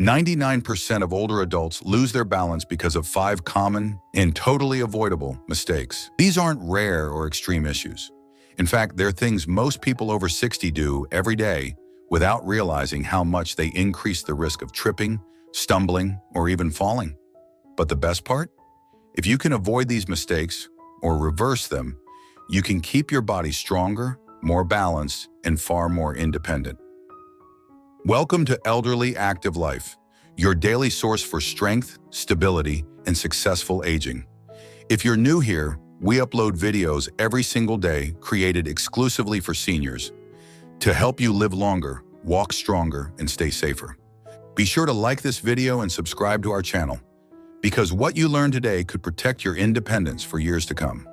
99% of older adults lose their balance because of 5 common and totally avoidable mistakes. These aren't rare or extreme issues. In fact, they're things most people over 60 do every day without realizing how much they increase the risk of tripping, stumbling, or even falling. But the best part? If you can avoid these mistakes or reverse them, you can keep your body stronger, more balanced, and far more independent. Welcome to Elderly Active Life, your daily source for strength, stability, and successful aging. If you're new here, we upload videos every single day created exclusively for seniors to help you live longer, walk stronger, and stay safer. Be sure to like this video and subscribe to our channel, because what you learn today could protect your independence for years to come.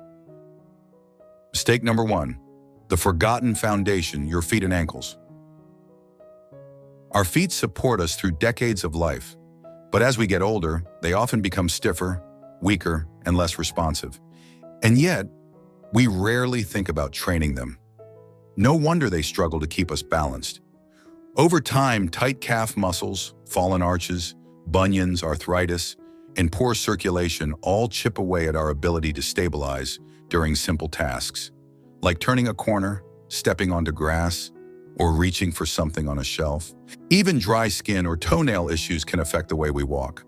Mistake number 1, the forgotten foundation, your feet and ankles. Our feet support us through decades of life, but as we get older, they often become stiffer, weaker, and less responsive. And yet, we rarely think about training them. No wonder they struggle to keep us balanced. Over time, tight calf muscles, fallen arches, bunions, arthritis, and poor circulation all chip away at our ability to stabilize during simple tasks, like turning a corner, stepping onto grass, or reaching for something on a shelf. Even dry skin or toenail issues can affect the way we walk.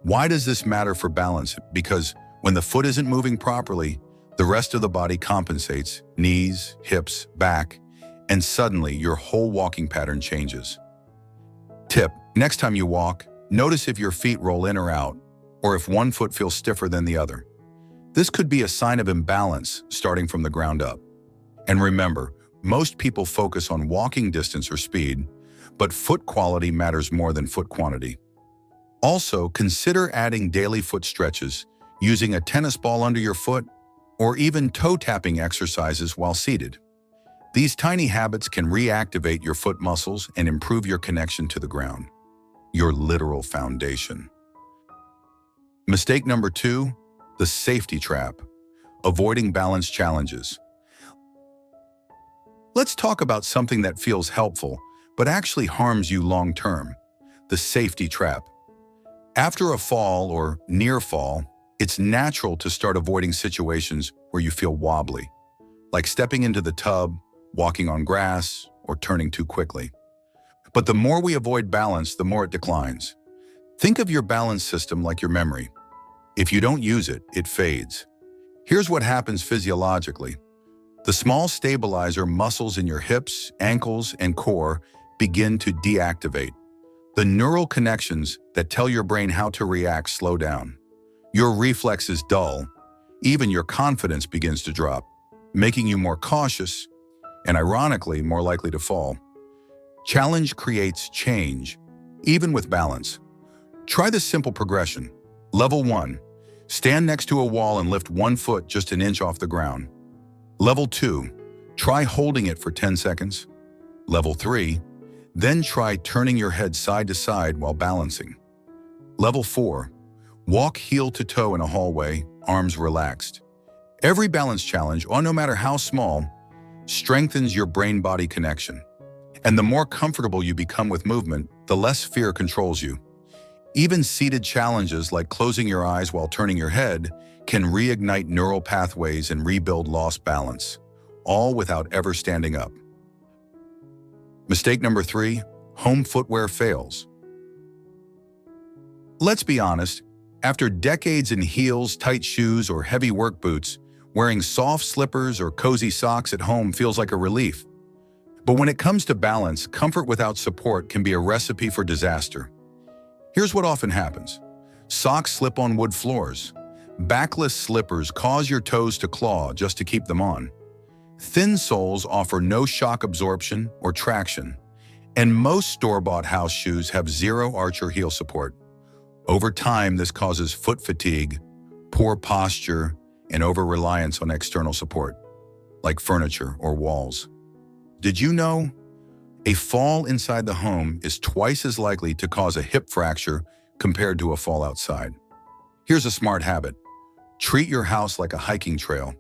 Why does this matter for balance? Because when the foot isn't moving properly, the rest of the body compensates, knees, hips, back, and suddenly your whole walking pattern changes. Tip: next time you walk, notice if your feet roll in or out, or if one foot feels stiffer than the other. This could be a sign of imbalance starting from the ground up. And remember, most people focus on walking distance or speed, but foot quality matters more than foot quantity. Also, consider adding daily foot stretches, using a tennis ball under your foot, or even toe tapping exercises while seated. These tiny habits can reactivate your foot muscles and improve your connection to the ground, your literal foundation. Mistake number 2, the safety trap, avoiding balance challenges. Let's talk about something that feels helpful, but actually harms you long-term, the safety trap. After a fall or near fall, it's natural to start avoiding situations where you feel wobbly, like stepping into the tub, walking on grass, or turning too quickly. But the more we avoid balance, the more it declines. Think of your balance system like your memory. If you don't use it, it fades. Here's what happens physiologically. The small stabilizer muscles in your hips, ankles, and core begin to deactivate. The neural connections that tell your brain how to react slow down. Your reflexes dull. Even your confidence begins to drop, making you more cautious and, ironically, more likely to fall. Challenge creates change, even with balance. Try this simple progression. Level 1, stand next to a wall and lift 1 foot just an inch off the ground. Level 2, try holding it for 10 seconds. Level 3, then try turning your head side to side while balancing. Level 4, walk heel to toe in a hallway, arms relaxed. Every balance challenge, or no matter how small, strengthens your brain-body connection. And the more comfortable you become with movement, the less fear controls you. Even seated challenges like closing your eyes while turning your head can reignite neural pathways and rebuild lost balance, all without ever standing up. Mistake number 3, home footwear fails. Let's be honest, after decades in heels, tight shoes, or heavy work boots, wearing soft slippers or cozy socks at home feels like a relief. But when it comes to balance, comfort without support can be a recipe for disaster. Here's what often happens. Socks slip on wood floors. Backless slippers cause your toes to claw just to keep them on. Thin soles offer no shock absorption or traction, and most store-bought house shoes have zero arch or heel support. Over time, this causes foot fatigue, poor posture, and over-reliance on external support, like furniture or walls. Did you know? A fall inside the home is twice as likely to cause a hip fracture compared to a fall outside. Here's a smart habit. Treat your house like a hiking trail.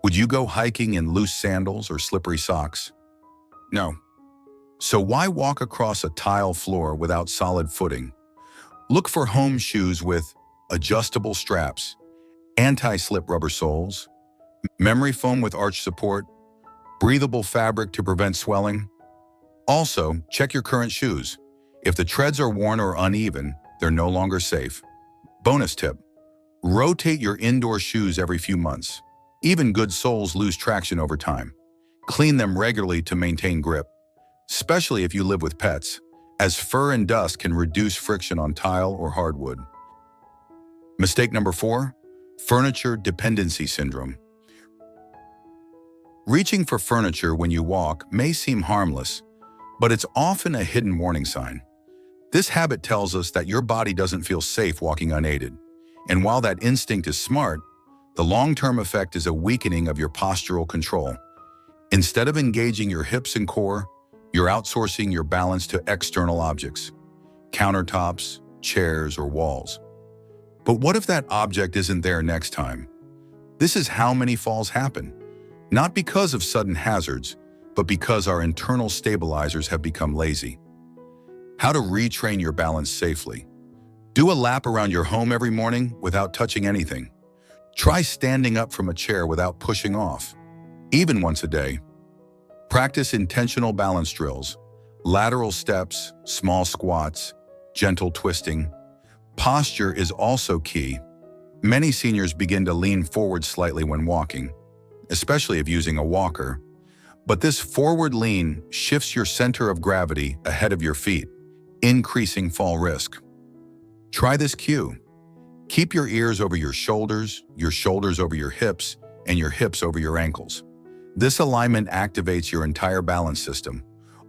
Would you go hiking in loose sandals or slippery socks? No. So why walk across a tile floor without solid footing? Look for home shoes with adjustable straps, anti-slip rubber soles, memory foam with arch support, breathable fabric to prevent swelling. Also, check your current shoes. If the treads are worn or uneven, they're no longer safe. Bonus tip: rotate your indoor shoes every few months. Even good soles lose traction over time. Clean them regularly to maintain grip, especially if you live with pets, as fur and dust can reduce friction on tile or hardwood. Mistake number 4, furniture dependency syndrome. Reaching for furniture when you walk may seem harmless, but it's often a hidden warning sign. This habit tells us that your body doesn't feel safe walking unaided. And while that instinct is smart, the long-term effect is a weakening of your postural control. Instead of engaging your hips and core, you're outsourcing your balance to external objects, countertops, chairs, or walls. But what if that object isn't there next time? This is how many falls happen, not because of sudden hazards, but because our internal stabilizers have become lazy. How to retrain your balance safely. Do a lap around your home every morning without touching anything. Try standing up from a chair without pushing off, even once a day. Practice intentional balance drills, lateral steps, small squats, gentle twisting. Posture is also key. Many seniors begin to lean forward slightly when walking, especially if using a walker. But this forward lean shifts your center of gravity ahead of your feet, increasing fall risk. Try this cue. Keep your ears over your shoulders over your hips, and your hips over your ankles. This alignment activates your entire balance system.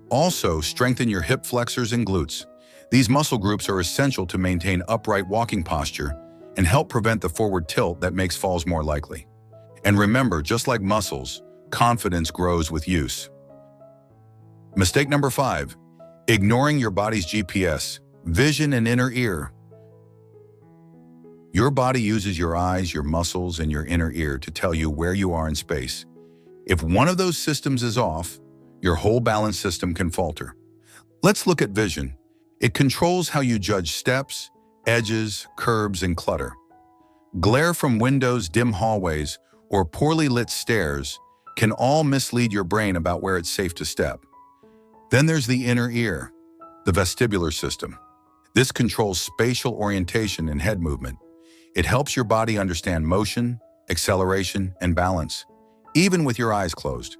Also, strengthen your hip flexors and glutes. These muscle groups are essential to maintain upright walking posture and help prevent the forward tilt that makes falls more likely. And remember, just like muscles, confidence grows with use. Mistake number 5, ignoring your body's GPS, vision, and inner ear. Your body uses your eyes, your muscles, and your inner ear to tell you where you are in space. If one of those systems is off, your whole balance system can falter. Let's look at vision. It controls how you judge steps, edges, curbs, and clutter. Glare from windows, dim hallways, or poorly lit stairs can all mislead your brain about where it's safe to step. Then there's the inner ear, the vestibular system. This controls spatial orientation and head movement. It helps your body understand motion, acceleration, and balance, even with your eyes closed.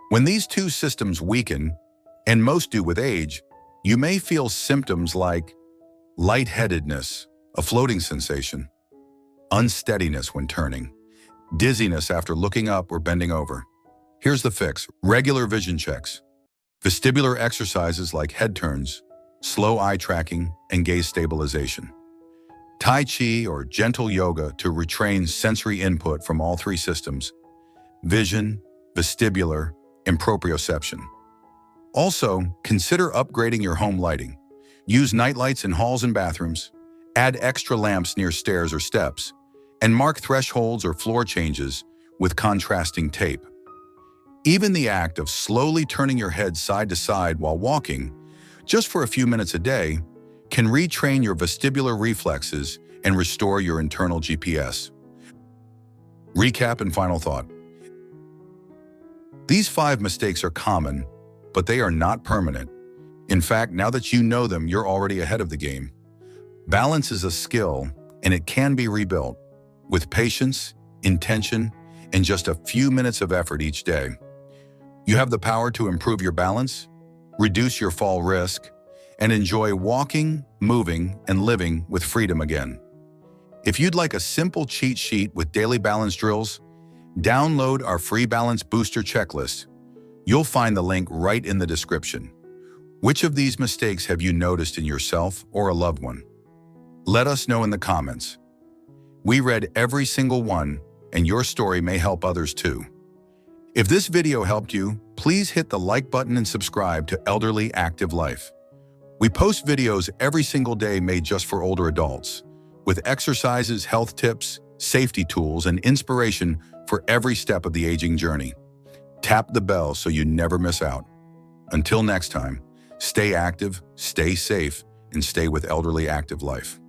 When these two systems weaken, and most do with age, you may feel symptoms like lightheadedness, a floating sensation, unsteadiness when turning, dizziness after looking up or bending over. Here's the fix: regular vision checks, vestibular exercises like head turns, slow eye tracking, and gaze stabilization. Tai Chi or gentle yoga to retrain sensory input from all three systems: vision, vestibular, and proprioception. Also, consider upgrading your home lighting. Use nightlights in halls and bathrooms, add extra lamps near stairs or steps, and mark thresholds or floor changes with contrasting tape. Even the act of slowly turning your head side to side while walking, just for a few minutes a day, can retrain your vestibular reflexes and restore your internal GPS. Recap and final thought. These 5 mistakes are common, but they are not permanent. In fact, now that you know them, you're already ahead of the game. Balance is a skill, and it can be rebuilt with patience, intention, and just a few minutes of effort each day. You have the power to improve your balance, reduce your fall risk, and enjoy walking, moving, and living with freedom again. If you'd like a simple cheat sheet with daily balance drills, download our free balance booster checklist. You'll find the link right in the description. Which of these mistakes have you noticed in yourself or a loved one? Let us know in the comments. We read every single one, and your story may help others too. If this video helped you, please hit the like button and subscribe to Elderly Active Life. We post videos every single day made just for older adults, with exercises, health tips, safety tools, and inspiration for every step of the aging journey. Tap the bell so you never miss out. Until next time, stay active, stay safe, and stay with Elderly Active Life.